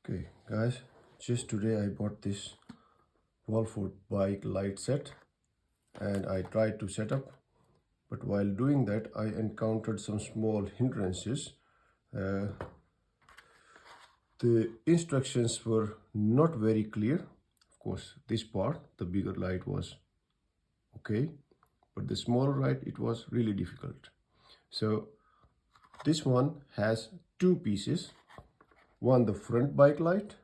Okay guys, just today I bought this Walfort bike light set and I tried to set up, but while doing that I encountered some small hindrances. The instructions were not very clear. Of course, this part, the bigger light, was okay, but the smaller light, it was really difficult. So this one has two pieces, one the front bike light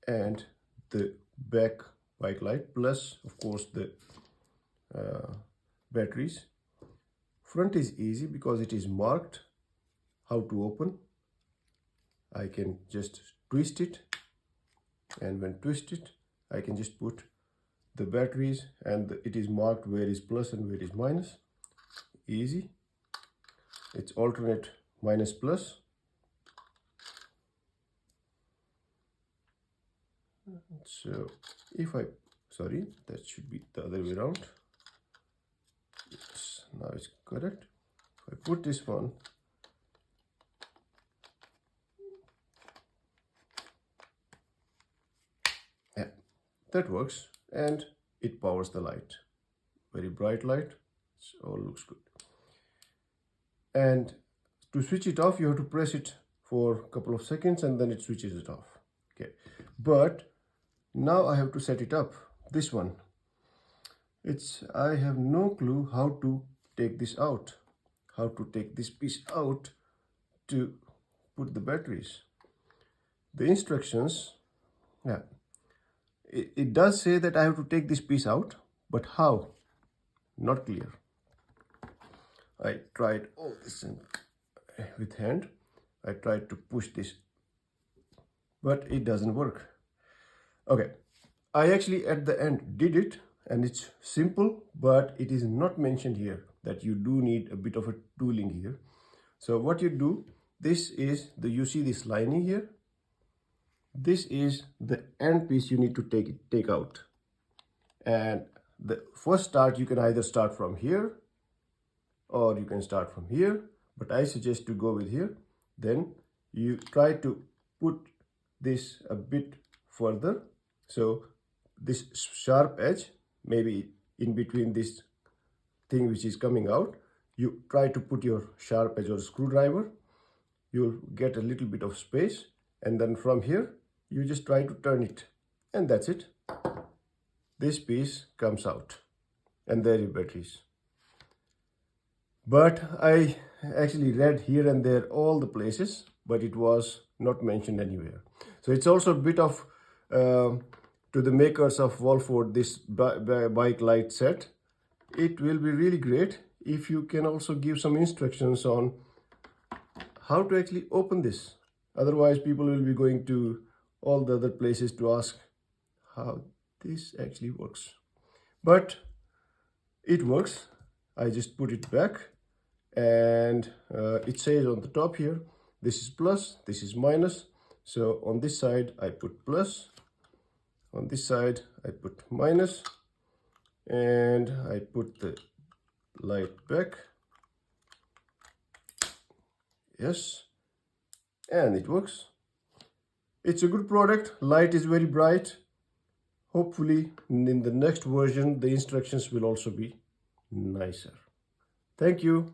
and the back bike light, plus of course the batteries. Front is easy because it is marked how to open. I can just twist it, and when twisted I can just put the batteries, and it is marked where is plus and where is minus. Easy. It's alternate minus plus. So if I, sorry, that should be the other way around. Yes, now it's correct. If I put this one, yeah, that works, and it powers the light. Very bright light. It all looks good. And to switch it off, you have to press it for a couple of seconds and then it switches it off. Okay, but now I have to set it up. This one, I have no clue how to take this out, how to take this piece out to put the batteries. The instructions, yeah, it does say that I have to take this piece out, but how? Not clear. I tried all this with hand. I tried to push this, but it doesn't work. Okay, I actually at the end did it, and it's simple, but it is not mentioned here that you do need a bit of a tooling here. So what you do, this is you see this lining here. This is the end piece you need to take out. And the first start, you can either start from here or you can start from here, but I suggest to go with here. Then you try to put this a bit further, so this sharp edge, maybe in between this thing which is coming out, you try to put your sharp edge or screwdriver. You'll get a little bit of space, and then from here you just try to turn it, and that's it. This piece comes out, and there are your batteries. But I actually read here and there all the places, but it was not mentioned anywhere. So it's also a bit of to the makers of Walfort, this bike light set. It will be really great if you can also give some instructions on how to actually open this. Otherwise people will be going to all the other places to ask how this actually works. But it works. I just put it back, and it says on the top here, this is plus, this is minus. So on this side I put plus, on this side I put minus, and I put the light back. Yes, and it works. It's a good product. Light is very bright. Hopefully in the next version the instructions will also be nicer. Thank you.